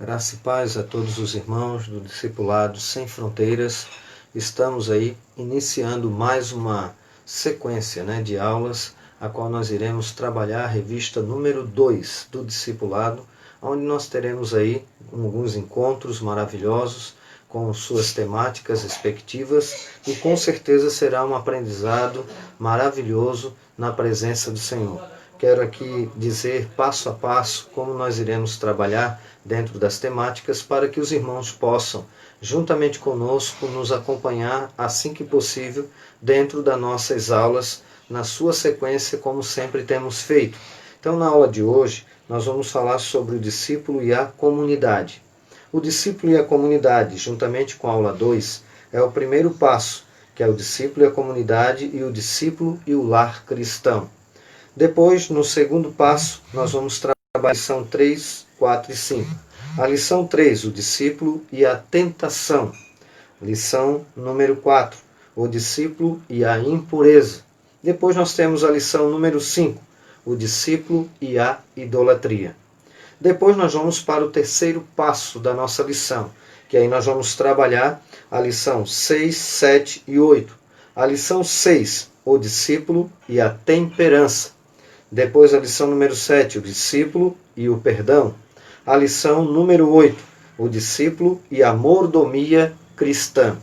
Graça e paz a todos os irmãos do Discipulado Sem Fronteiras. Estamos aí iniciando mais uma sequência de aulas, a qual nós iremos trabalhar a revista número 2 do Discipulado, onde nós teremos aí alguns encontros maravilhosos com suas temáticas respectivas e com certeza será um aprendizado maravilhoso na presença do Senhor. Quero aqui dizer passo a passo como nós iremos trabalhar dentro das temáticas para que os irmãos possam, juntamente conosco, nos acompanhar assim que possível dentro das nossas aulas, na sua sequência, como sempre temos feito. Então, na aula de hoje, nós vamos falar sobre o discípulo e a comunidade. O discípulo e a comunidade, juntamente com a aula 2, é o primeiro passo, que é o discípulo e a comunidade e o discípulo e o lar cristão. Depois, no segundo passo, nós vamos trabalhar a lição 3, 4 e 5. A lição 3, o discípulo e a tentação. Lição número 4, o discípulo e a impureza. Depois nós temos a lição número 5, o discípulo e a idolatria. Depois nós vamos para o terceiro passo da nossa lição, que aí nós vamos trabalhar a lição 6, 7 e 8. A lição 6, o discípulo e a temperança. Depois a lição número 7, o discípulo e o perdão. A lição número 8, o discípulo e a mordomia cristã.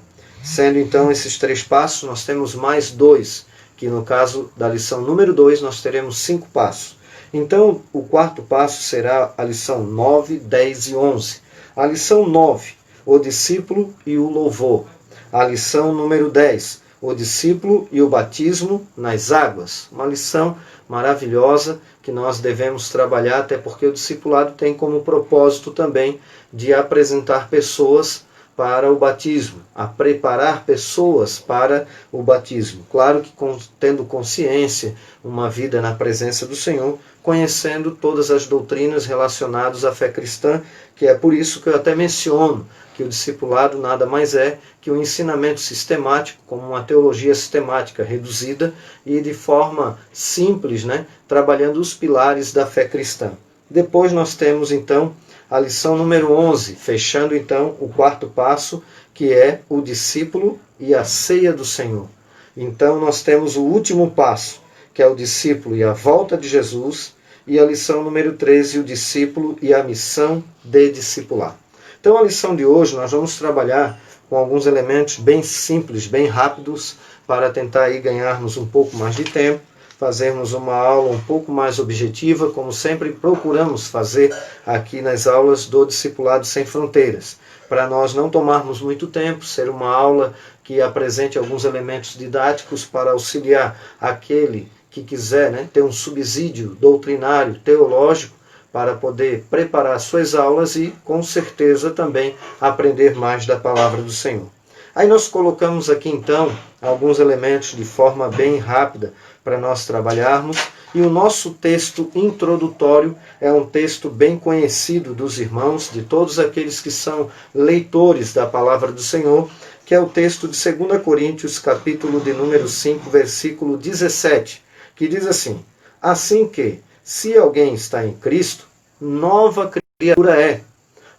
Sendo então esses 3 passos, nós temos mais 2, que no caso da lição número 2 nós teremos 5 passos. Então o quarto passo será a lição 9, 10 e 11. A lição 9, o discípulo e o louvor. A lição número 10, o discípulo e o batismo nas águas. Uma lição maravilhosa que nós devemos trabalhar, até porque o discipulado tem como propósito também de apresentar pessoas para o batismo, a preparar pessoas para o batismo. Claro que tendo consciência, uma vida na presença do Senhor, conhecendo todas as doutrinas relacionadas à fé cristã, que é por isso que eu até menciono que o discipulado nada mais é que um ensinamento sistemático, como uma teologia sistemática reduzida e de forma simples, trabalhando os pilares da fé cristã. Depois nós temos então a lição número 11, fechando então o quarto passo, que é o discípulo e a ceia do Senhor. Então nós temos o último passo, que é o discípulo e a volta de Jesus, e a lição número 13, o discípulo e a missão de discipular. Então a lição de hoje nós vamos trabalhar com alguns elementos bem simples, bem rápidos, para tentar aí ganharmos um pouco mais de tempo, fazermos uma aula um pouco mais objetiva, como sempre procuramos fazer aqui nas aulas do Discipulado Sem Fronteiras. Para nós não tomarmos muito tempo, ser uma aula que apresente alguns elementos didáticos para auxiliar aquele que quiser ter um subsídio doutrinário, teológico, para poder preparar suas aulas e, com certeza, também aprender mais da palavra do Senhor. Aí nós colocamos aqui, então, alguns elementos de forma bem rápida para nós trabalharmos. E o nosso texto introdutório é um texto bem conhecido dos irmãos, de todos aqueles que são leitores da palavra do Senhor, que é o texto de 2 Coríntios, capítulo de número 5, versículo 17, que diz assim: assim que, se alguém está em Cristo, nova criatura é.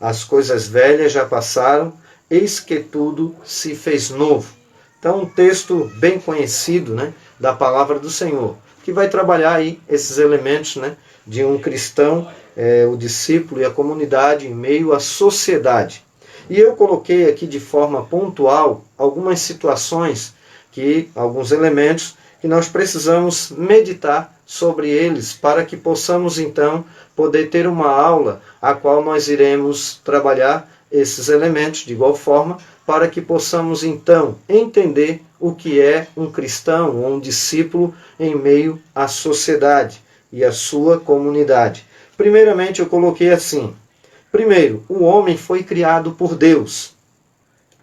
As coisas velhas já passaram, eis que tudo se fez novo. Então, um texto bem conhecido da palavra do Senhor, que vai trabalhar aí esses elementos de um cristão, o discípulo e a comunidade em meio à sociedade. E eu coloquei aqui de forma pontual algumas situações, alguns elementos que nós precisamos meditar sobre eles, para que possamos então poder ter uma aula a qual nós iremos trabalhar esses elementos de igual forma, para que possamos então entender o que é um cristão ou um discípulo em meio à sociedade e à sua comunidade. Primeiramente eu coloquei assim: primeiro, o homem foi criado por Deus.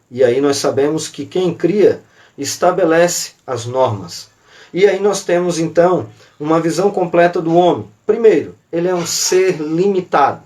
E aí nós sabemos que quem cria estabelece as normas. E aí nós temos então uma visão completa do homem. Primeiro, ele é um ser limitado.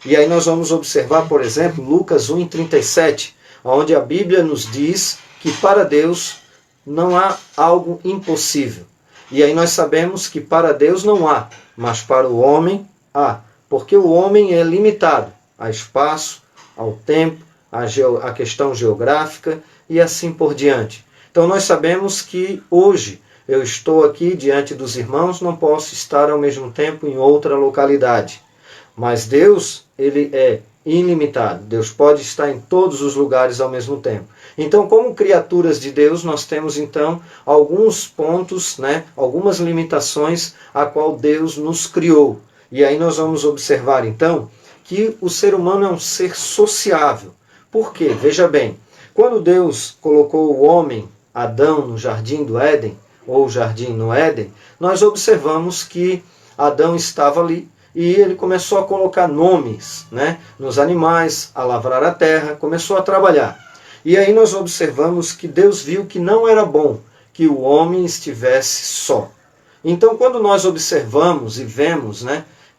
E aí nós vamos observar, por exemplo, Lucas 1:37, onde a Bíblia nos diz que para Deus não há algo impossível. E aí nós sabemos que para Deus não há, mas para o homem há, porque o homem é limitado. a espaço, ao tempo, a questão geográfica e assim por diante. Então nós sabemos que hoje eu estou aqui diante dos irmãos, não posso estar ao mesmo tempo em outra localidade. Mas Deus, ele é ilimitado. Deus pode estar em todos os lugares ao mesmo tempo. Então, como criaturas de Deus, nós temos então alguns pontos, algumas limitações a qual Deus nos criou. E aí nós vamos observar então que o ser humano é um ser sociável. Por quê? Veja bem, quando Deus colocou o homem, Adão, no jardim do Éden, ou jardim no Éden, nós observamos que Adão estava ali e ele começou a colocar nomes nos animais, a lavrar a terra, começou a trabalhar. E aí nós observamos que Deus viu que não era bom que o homem estivesse só. Então, quando nós observamos e vemos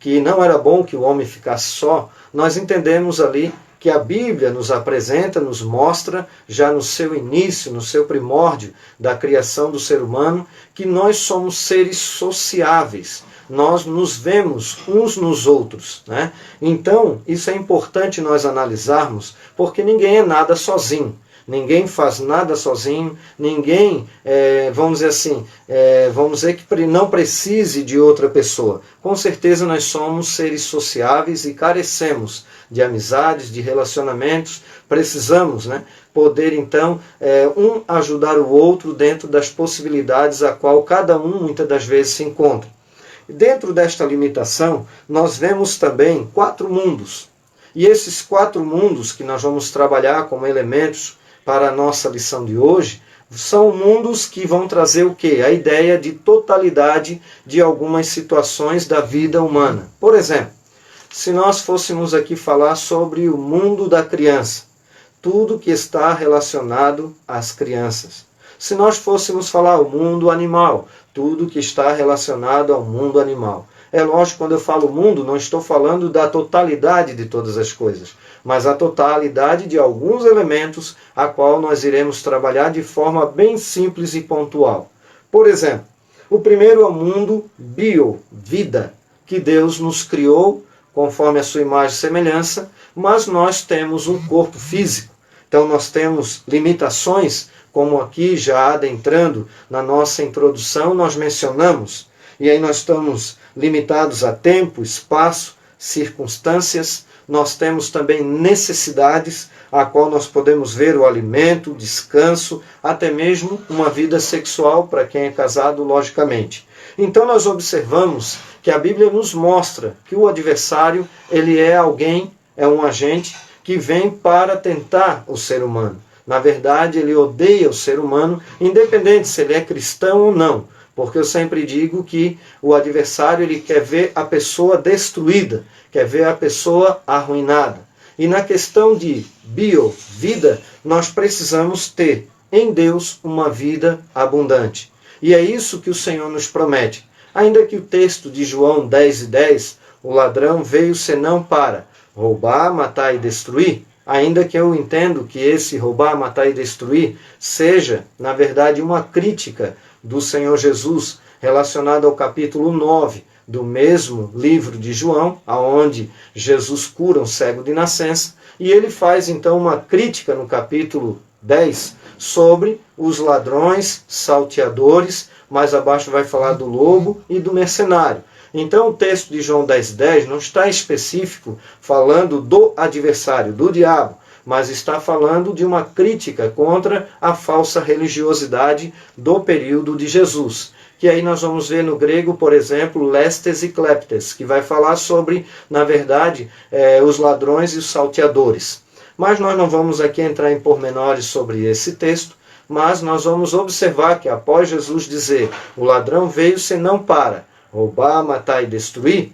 que não era bom que o homem ficasse só, nós entendemos ali que a Bíblia nos apresenta, nos mostra, já no seu início, no seu primórdio da criação do ser humano, que nós somos seres sociáveis. Nós nos vemos uns nos outros. Então, isso é importante nós analisarmos, porque ninguém é nada sozinho. Ninguém faz nada sozinho, ninguém, vamos dizer que não precise de outra pessoa. Com certeza nós somos seres sociáveis e carecemos de amizades, de relacionamentos. Precisamos poder então um ajudar o outro dentro das possibilidades a qual cada um muitas das vezes se encontra. Dentro desta limitação, nós vemos também 4 mundos. E esses 4 mundos que nós vamos trabalhar como elementos para a nossa lição de hoje, são mundos que vão trazer o quê? A ideia de totalidade de algumas situações da vida humana. Por exemplo, se nós fôssemos aqui falar sobre o mundo da criança, tudo que está relacionado às crianças. Se nós fôssemos falar o mundo animal, tudo que está relacionado ao mundo animal. É lógico, quando eu falo mundo, não estou falando da totalidade de todas as coisas, mas a totalidade de alguns elementos a qual nós iremos trabalhar de forma bem simples e pontual. Por exemplo, o primeiro é o mundo bio, vida, que Deus nos criou conforme a sua imagem e semelhança, mas nós temos um corpo físico. Então nós temos limitações, como aqui já adentrando na nossa introdução, nós mencionamos. E aí nós estamos limitados a tempo, espaço, circunstâncias. Nós temos também necessidades, a qual nós podemos ver o alimento, o descanso, até mesmo uma vida sexual para quem é casado, logicamente. Então nós observamos que a Bíblia nos mostra que o adversário, ele é alguém, é um agente que vem para tentar o ser humano. Na verdade, ele odeia o ser humano, independente se ele é cristão ou não. Porque eu sempre digo que o adversário ele quer ver a pessoa destruída, quer ver a pessoa arruinada. E na questão de vida, nós precisamos ter em Deus uma vida abundante. E é isso que o Senhor nos promete. Ainda que o texto de João 10:10, o ladrão veio senão para roubar, matar e destruir, ainda que eu entendo que esse roubar, matar e destruir seja, na verdade, uma crítica do Senhor Jesus, relacionado ao capítulo 9 do mesmo livro de João, aonde Jesus cura um cego de nascença, e ele faz então uma crítica no capítulo 10 sobre os ladrões, salteadores, mais abaixo vai falar do lobo e do mercenário. Então o texto de João 10:10 não está específico falando do adversário, do diabo, mas está falando de uma crítica contra a falsa religiosidade do período de Jesus. Que aí nós vamos ver no grego, por exemplo, lestes e kleptes, que vai falar sobre, na verdade, os ladrões e os salteadores. Mas nós não vamos aqui entrar em pormenores sobre esse texto, mas nós vamos observar que após Jesus dizer, o ladrão veio senão para roubar, matar e destruir,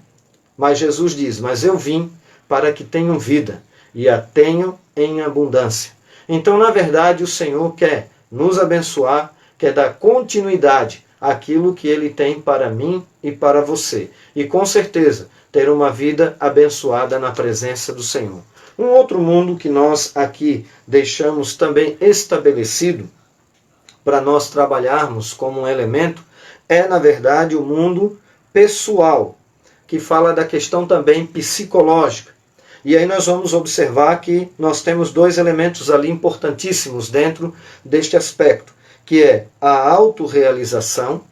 mas Jesus diz, mas eu vim para que tenham vida e a tenham em abundância. Então, na verdade, o Senhor quer nos abençoar, quer dar continuidade àquilo que Ele tem para mim e para você. E com certeza, ter uma vida abençoada na presença do Senhor. Um outro mundo que nós aqui deixamos também estabelecido para nós trabalharmos como um elemento é, na verdade, o mundo pessoal, que fala da questão também psicológica. E aí nós vamos observar que nós temos dois elementos ali importantíssimos dentro deste aspecto, que é a autorrealização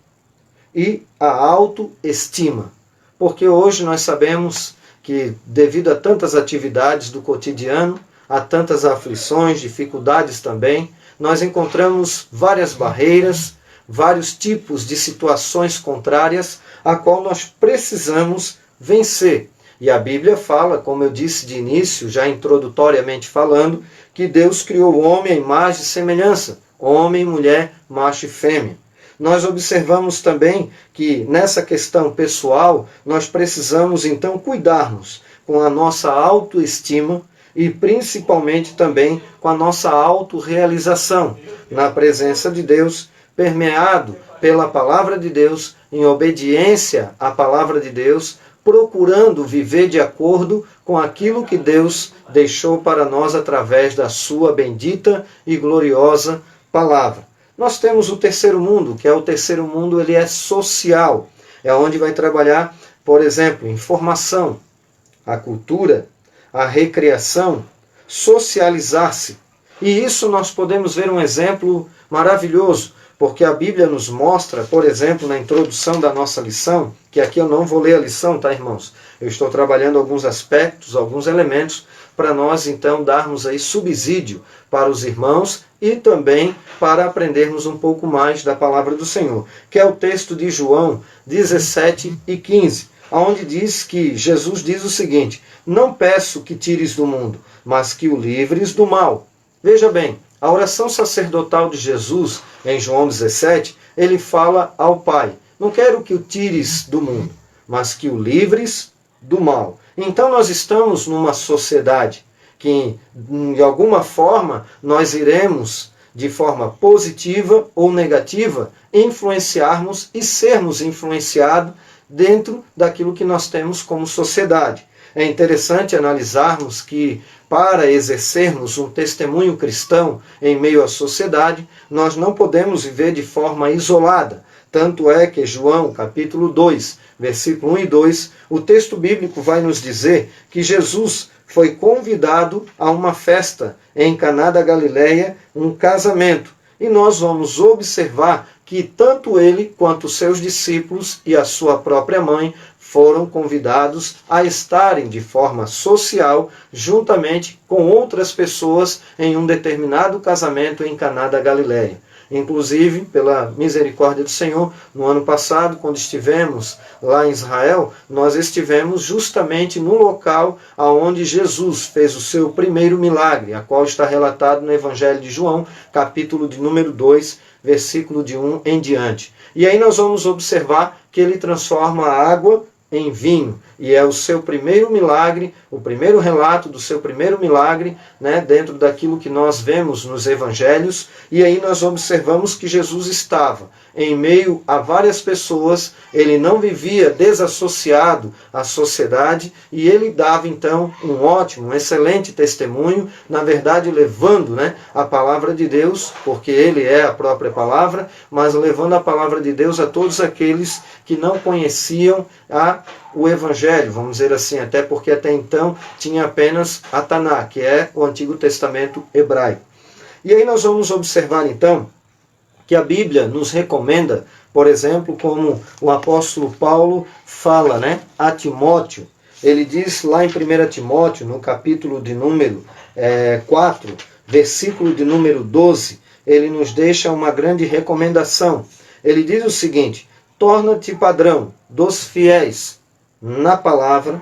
e a autoestima. Porque hoje nós sabemos que, devido a tantas atividades do cotidiano, a tantas aflições, dificuldades também, nós encontramos várias barreiras, vários tipos de situações contrárias, a qual nós precisamos vencer. E a Bíblia fala, como eu disse de início, já introdutoriamente falando, que Deus criou o homem à imagem e semelhança, homem, mulher, macho e fêmea. Nós observamos também que nessa questão pessoal, nós precisamos então cuidarmos com a nossa autoestima e principalmente também com a nossa autorrealização na presença de Deus, permeado pela palavra de Deus, em obediência à palavra de Deus, procurando viver de acordo com aquilo que Deus deixou para nós através da sua bendita e gloriosa palavra. Nós temos o terceiro mundo, que é o terceiro mundo, ele é social. É onde vai trabalhar, por exemplo, informação, a cultura, a recreação, socializar-se. E isso nós podemos ver um exemplo maravilhoso, porque a Bíblia nos mostra, por exemplo, na introdução da nossa lição, que aqui eu não vou ler a lição, tá, irmãos? Eu estou trabalhando alguns aspectos, alguns elementos, para nós então darmos aí subsídio para os irmãos e também para aprendermos um pouco mais da palavra do Senhor, que é o texto de João 17 e 15, onde diz que Jesus diz o seguinte: não peço que tires do mundo, mas que o livres do mal. Veja bem, a oração sacerdotal de Jesus, em João 17, ele fala ao Pai: não quero que o tires do mundo, mas que o livres do mal. Então nós estamos numa sociedade que, de alguma forma, nós iremos, de forma positiva ou negativa, influenciarmos e sermos influenciados dentro daquilo que nós temos como sociedade. É interessante analisarmos que, para exercermos um testemunho cristão em meio à sociedade, nós não podemos viver de forma isolada. Tanto é que João, capítulo 2, versículo 1 e 2, o texto bíblico vai nos dizer que Jesus foi convidado a uma festa em Caná da Galileia, um casamento. E nós vamos observar que tanto ele quanto seus discípulos e a sua própria mãe foram convidados a estarem de forma social juntamente com outras pessoas em um determinado casamento em Caná da Galileia. Inclusive, pela misericórdia do Senhor, no ano passado, quando estivemos lá em Israel, nós estivemos justamente no local onde Jesus fez o seu primeiro milagre, a qual está relatado no Evangelho de João, capítulo de número 2, versículo de 1 em diante. E aí nós vamos observar que ele transforma a água em vinho, e é o seu primeiro milagre, o primeiro relato do seu primeiro milagre, né, dentro daquilo que nós vemos nos evangelhos. E aí nós observamos que Jesus estava em meio a várias pessoas, ele não vivia desassociado à sociedade, e ele dava então um ótimo, um excelente testemunho, na verdade levando, né, a palavra de Deus, porque ele é a própria palavra, mas levando a palavra de Deus a todos aqueles que não conheciam o Evangelho, vamos dizer assim, até porque até então tinha apenas a Taná, que é o Antigo Testamento hebraico. E aí nós vamos observar então que a Bíblia nos recomenda, por exemplo, como o apóstolo Paulo fala, né, a Timóteo. Ele diz lá em 1 Timóteo, no capítulo de número 4, versículo de número 12, ele nos deixa uma grande recomendação. Ele diz o seguinte: torna-te padrão dos fiéis na palavra,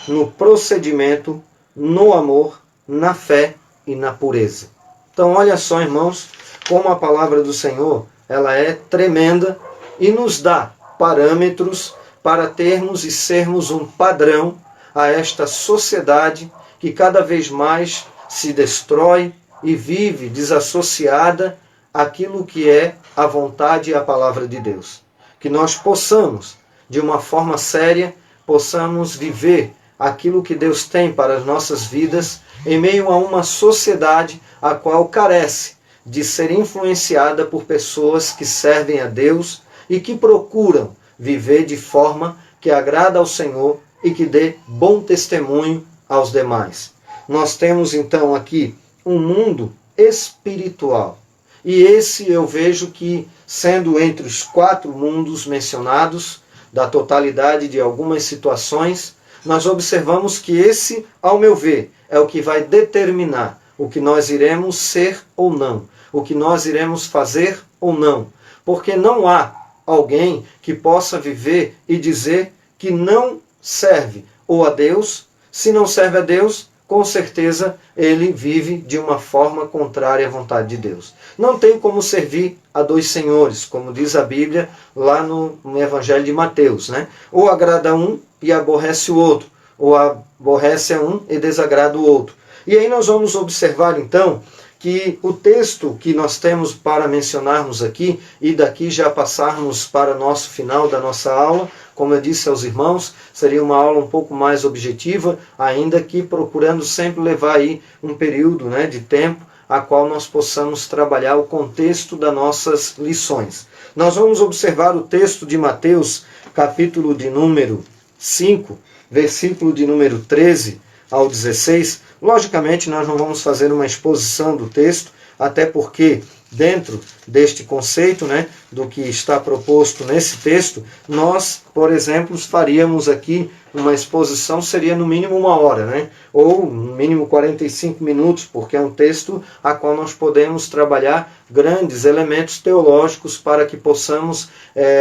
no procedimento, no amor, na fé e na pureza. Então olha só, irmãos, como a palavra do Senhor, ela é tremenda e nos dá parâmetros para termos e sermos um padrão a esta sociedade que cada vez mais se destrói e vive desassociada àquilo que é a vontade e a palavra de Deus. Que nós possamos, de uma forma séria, possamos viver aquilo que Deus tem para as nossas vidas em meio a uma sociedade a qual carece de ser influenciada por pessoas que servem a Deus e que procuram viver de forma que agrada ao Senhor e que dê bom testemunho aos demais. Nós temos então aqui um mundo espiritual. E esse eu vejo que, sendo entre os 4 mundos mencionados, da totalidade de algumas situações, nós observamos que esse, ao meu ver, é o que vai determinar o que nós iremos ser ou não, o que nós iremos fazer ou não. Porque não há alguém que possa viver e dizer que não serve ou a Deus. Se não serve a Deus, com certeza ele vive de uma forma contrária à vontade de Deus. Não tem como servir a 2 senhores, como diz a Bíblia lá no Evangelho de Mateus, né? Ou agrada um e aborrece o outro, ou aborrece a um e desagrada o outro. E aí nós vamos observar então que o texto que nós temos para mencionarmos aqui, e daqui já passarmos para o nosso final da nossa aula, como eu disse aos irmãos, seria uma aula um pouco mais objetiva, ainda que procurando sempre levar aí um período, né, de tempo a qual nós possamos trabalhar o contexto das nossas lições. Nós vamos observar o texto de Mateus, capítulo de número 5, versículo de número 13 ao 16. Logicamente, nós não vamos fazer uma exposição do texto, até porque dentro deste conceito, né, do que está proposto nesse texto, nós, por exemplo, faríamos aqui uma exposição, seria no mínimo 1 hora, né, ou no mínimo 45 minutos, porque é um texto a qual nós podemos trabalhar grandes elementos teológicos para que possamos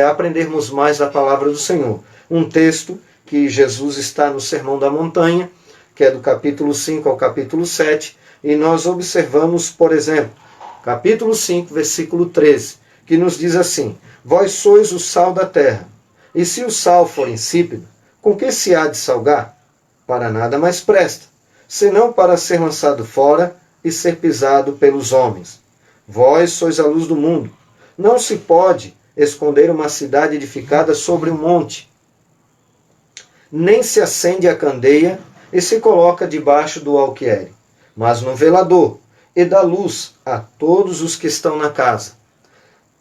aprendermos mais da palavra do Senhor. Um texto que Jesus está no Sermão da Montanha, que é do capítulo 5 ao capítulo 7, e nós observamos, por exemplo, capítulo 5, versículo 13, que nos diz assim: Vós sois o sal da terra, e se o sal for insípido, com que se há de salgar? Para nada mais presta, senão para ser lançado fora e ser pisado pelos homens. Vós sois a luz do mundo. Não se pode esconder uma cidade edificada sobre um monte, nem se acende a candeia e se coloca debaixo do alqueire, mas no velador, e dá luz a todos os que estão na casa.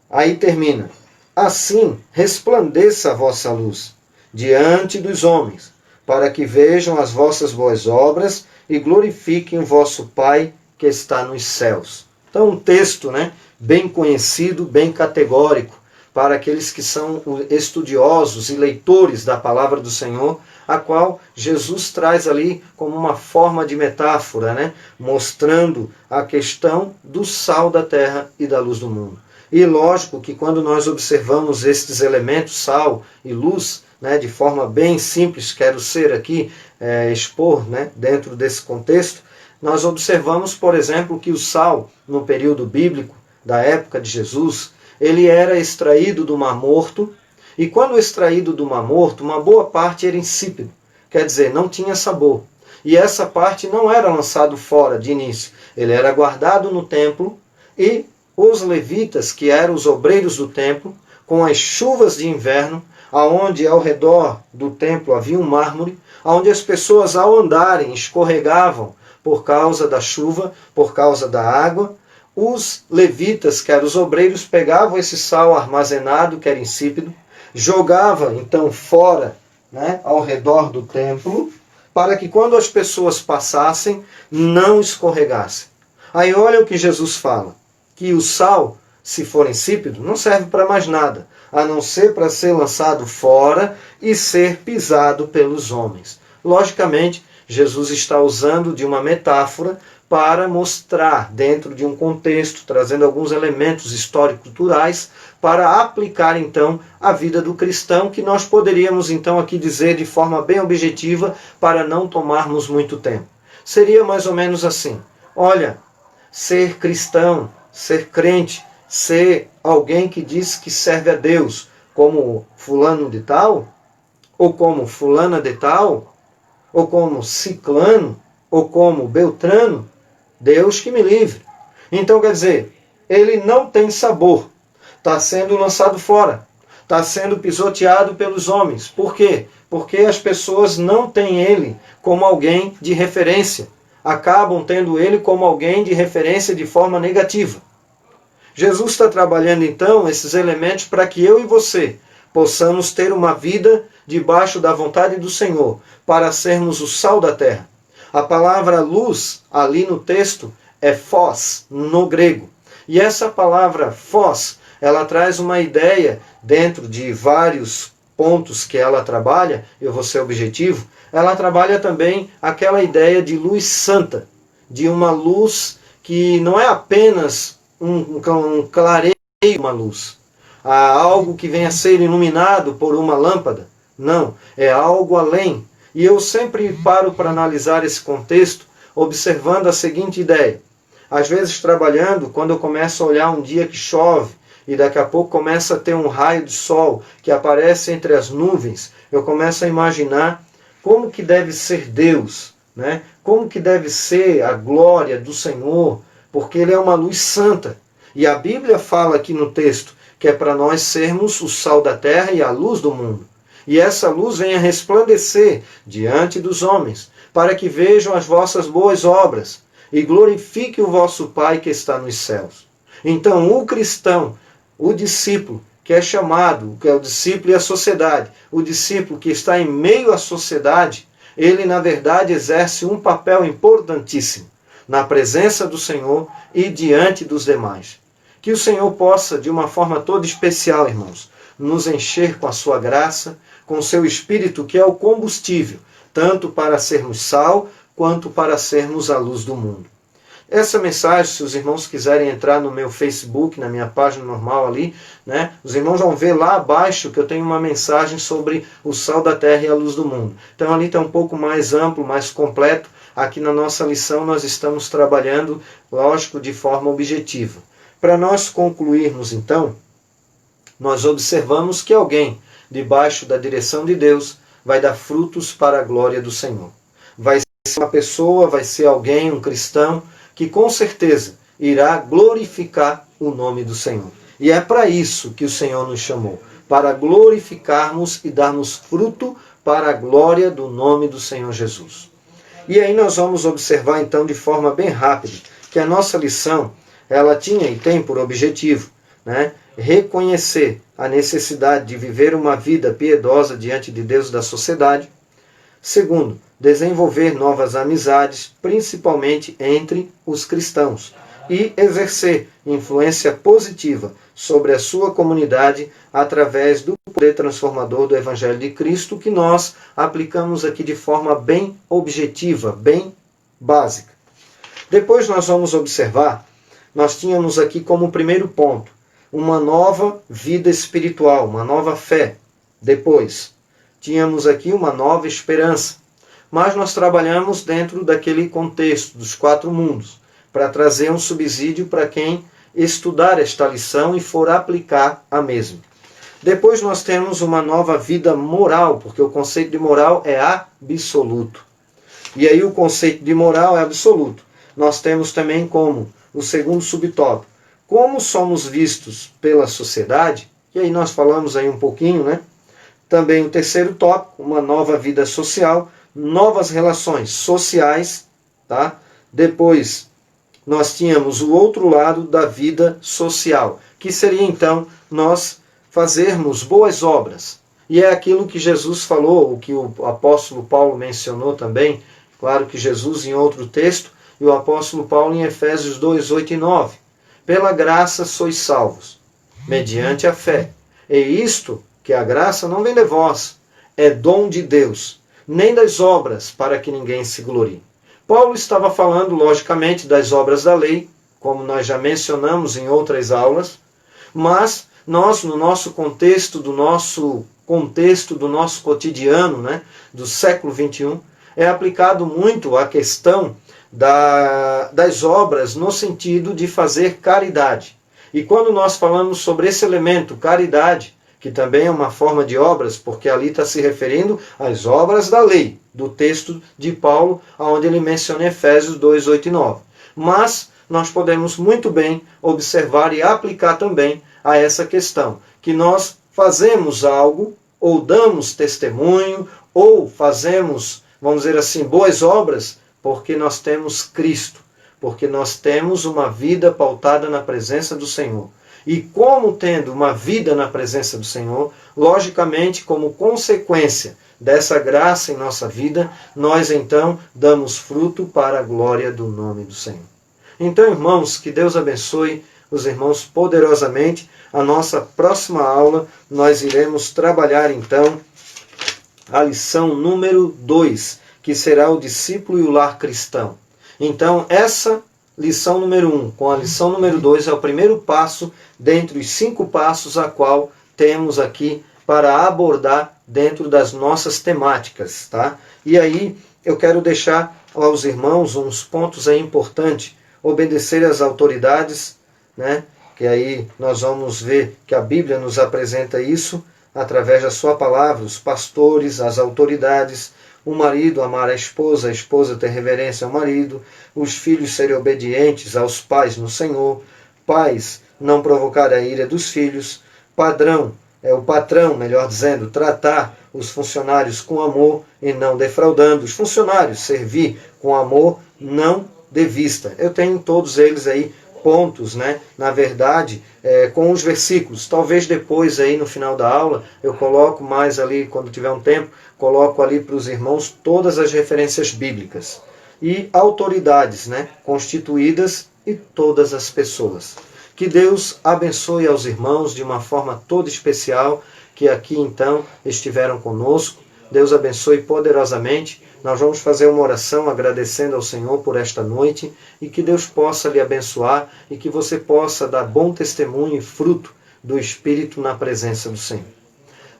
Aí termina: assim resplandeça a vossa luz diante dos homens, para que vejam as vossas boas obras e glorifiquem o vosso Pai que está nos céus. Então um texto, né, bem conhecido, bem categórico, para aqueles que são estudiosos e leitores da palavra do Senhor, a qual Jesus traz ali como uma forma de metáfora, né? Mostrando a questão do sal da terra e da luz do mundo. E lógico que quando nós observamos estes elementos, sal e luz, né, de forma bem simples, quero ser aqui, expor, né, dentro desse contexto, nós observamos, por exemplo, que o sal, no período bíblico, da época de Jesus, ele era extraído do Mar Morto, e quando extraído do Mar Morto, uma boa parte era insípido, quer dizer, não tinha sabor. E essa parte não era lançado fora de início, ele era guardado no templo, e os levitas, que eram os obreiros do templo, com as chuvas de inverno, aonde ao redor do templo havia um mármore, aonde as pessoas ao andarem escorregavam por causa da chuva, por causa da água. Os levitas, que eram os obreiros, pegavam esse sal armazenado, que era insípido, jogavam então fora, né, ao redor do templo, para que quando as pessoas passassem, não escorregassem. Aí olha o que Jesus fala, que o sal, se for insípido, não serve para mais nada, a não ser para ser lançado fora e ser pisado pelos homens. Logicamente, Jesus está usando de uma metáfora para mostrar, dentro de um contexto, trazendo alguns elementos histórico-culturais, para aplicar então a vida do cristão, que nós poderíamos então aqui dizer de forma bem objetiva, para não tomarmos muito tempo. Seria mais ou menos assim: olha, ser cristão, ser crente, ser alguém que diz que serve a Deus, como fulano de tal, ou como fulana de tal, ou como ciclano, ou como beltrano, Deus que me livre. Então quer dizer, ele não tem sabor, está sendo lançado fora, está sendo pisoteado pelos homens. Por quê? Porque as pessoas não têm ele como alguém de referência, acabam tendo ele como alguém de referência de forma negativa. Jesus está trabalhando então esses elementos para que eu e você possamos ter uma vida debaixo da vontade do Senhor, para sermos o sal da terra. A palavra luz, ali no texto, é phos, no grego. E essa palavra phos, ela traz uma ideia, dentro de vários pontos que ela trabalha, eu vou ser objetivo, ela trabalha também aquela ideia de luz santa, de uma luz que não é apenas um clareio, uma luz, algo que venha a ser iluminado por uma lâmpada. Não, é algo além. E eu sempre paro para analisar esse contexto, observando a seguinte ideia. Às vezes trabalhando, quando eu começo a olhar um dia que chove, e daqui a pouco começa a ter um raio de sol que aparece entre as nuvens, eu começo a imaginar como que deve ser Deus, né? Como que deve ser a glória do Senhor, porque Ele é uma luz santa. E a Bíblia fala aqui no texto que é para nós sermos o sal da terra e a luz do mundo. E essa luz venha resplandecer diante dos homens, para que vejam as vossas boas obras e glorifique o vosso Pai que está nos céus. Então, o cristão, o discípulo, que é chamado, que é o discípulo e a sociedade, o discípulo que está em meio à sociedade, ele, na verdade, exerce um papel importantíssimo na presença do Senhor e diante dos demais. Que o Senhor possa, de uma forma toda especial, irmãos, nos encher com a sua graça, com o seu Espírito, que é o combustível, tanto para sermos sal, quanto para sermos a luz do mundo. Essa mensagem, se os irmãos quiserem entrar no meu Facebook, na minha página normal ali, né, os irmãos vão ver lá abaixo que eu tenho uma mensagem sobre o sal da terra e a luz do mundo. Então ali está um pouco mais amplo, mais completo. Aqui na nossa lição nós estamos trabalhando, lógico, de forma objetiva. Para nós concluirmos então, nós observamos que alguém, debaixo da direção de Deus, vai dar frutos para a glória do Senhor. Vai ser uma pessoa, vai ser alguém, um cristão, que com certeza irá glorificar o nome do Senhor. E é para isso que o Senhor nos chamou, para glorificarmos e darmos fruto para a glória do nome do Senhor Jesus. E aí nós vamos observar então de forma bem rápida que a nossa lição, ela tinha e tem por objetivo, né, reconhecer a necessidade de viver uma vida piedosa diante de Deus e da sociedade. Segundo, desenvolver novas amizades, principalmente entre os cristãos, e exercer influência positiva sobre a sua comunidade através do poder transformador do Evangelho de Cristo, que nós aplicamos aqui de forma bem objetiva, bem básica. Depois nós vamos observar, nós tínhamos aqui como primeiro ponto, uma nova vida espiritual, uma nova fé. Depois, tínhamos aqui uma nova esperança. Mas nós trabalhamos dentro daquele contexto dos 4 mundos, para trazer um subsídio para quem estudar esta lição e for aplicar a mesma. Depois nós temos uma nova vida moral, porque o conceito de moral é absoluto. E aí o conceito de moral é absoluto. Nós temos também como o segundo subtópico, como somos vistos pela sociedade, e aí nós falamos aí um pouquinho, né? Também o terceiro tópico, uma nova vida social, novas relações sociais, tá? Depois nós tínhamos o outro lado da vida social, que seria então nós fazermos boas obras. E é aquilo que Jesus falou, o que o apóstolo Paulo mencionou também, claro que Jesus em outro texto, e o apóstolo Paulo em Efésios 2, 8 e 9. Pela graça sois salvos, mediante a fé. E isto, que a graça não vem de vós, é dom de Deus, nem das obras, para que ninguém se glorie. Paulo estava falando, logicamente, das obras da lei, como nós já mencionamos em outras aulas, mas nós, no nosso contexto do nosso cotidiano, né, do século XXI, é aplicado muito a questão das obras no sentido de fazer caridade. E quando nós falamos sobre esse elemento, caridade, que também é uma forma de obras, porque ali está se referindo às obras da lei, do texto de Paulo, onde ele menciona Efésios 2, 8 e 9. Mas nós podemos muito bem observar e aplicar também a essa questão, que nós fazemos algo, ou damos testemunho, ou fazemos, vamos dizer assim, boas obras, porque nós temos Cristo, porque nós temos uma vida pautada na presença do Senhor. E como tendo uma vida na presença do Senhor, logicamente, como consequência dessa graça em nossa vida, nós então damos fruto para a glória do nome do Senhor. Então, irmãos, que Deus abençoe os irmãos poderosamente. A nossa próxima aula, nós iremos trabalhar então a lição número 2, que será o discípulo e o lar cristão. Então, essa lição número 1 com a lição número 2 é o primeiro passo dentre os 5 passos a qual temos aqui para abordar dentro das nossas temáticas, tá? E aí eu quero deixar aos irmãos uns pontos aí importantes. Obedecer às autoridades, né? Que aí nós vamos ver que a Bíblia nos apresenta isso através da sua palavra, os pastores, as autoridades, o marido amar a esposa ter reverência ao marido, os filhos serem obedientes aos pais no Senhor, pais não provocar a ira dos filhos, o patrão, melhor dizendo, tratar os funcionários com amor e não defraudando, os funcionários servir com amor, não de vista. Eu tenho todos eles aí pontos, né? Na verdade, com os versículos. Talvez depois aí no final da aula eu coloco mais ali, quando tiver um tempo, coloco ali para os irmãos todas as referências bíblicas. E autoridades, né? Constituídas e todas as pessoas. Que Deus abençoe aos irmãos de uma forma toda especial que aqui então estiveram conosco. Deus abençoe poderosamente. Nós vamos fazer uma oração agradecendo ao Senhor por esta noite e que Deus possa lhe abençoar e que você possa dar bom testemunho e fruto do Espírito na presença do Senhor.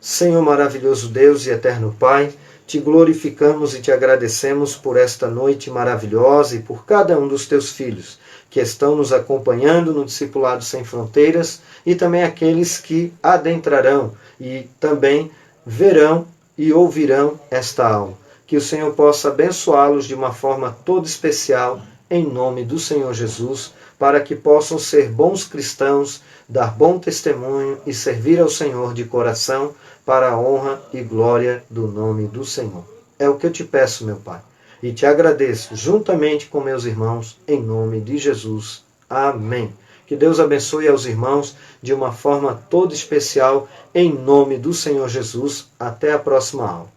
Senhor maravilhoso Deus e eterno Pai, te glorificamos e te agradecemos por esta noite maravilhosa e por cada um dos teus filhos que estão nos acompanhando no Discipulado Sem Fronteiras e também aqueles que adentrarão e também verão e ouvirão esta aula. Que o Senhor possa abençoá-los de uma forma toda especial, em nome do Senhor Jesus, para que possam ser bons cristãos, dar bom testemunho e servir ao Senhor de coração para a honra e glória do nome do Senhor. É o que eu te peço, meu Pai, e te agradeço juntamente com meus irmãos, em nome de Jesus. Amém. Que Deus abençoe aos irmãos de uma forma toda especial, em nome do Senhor Jesus. Até a próxima aula.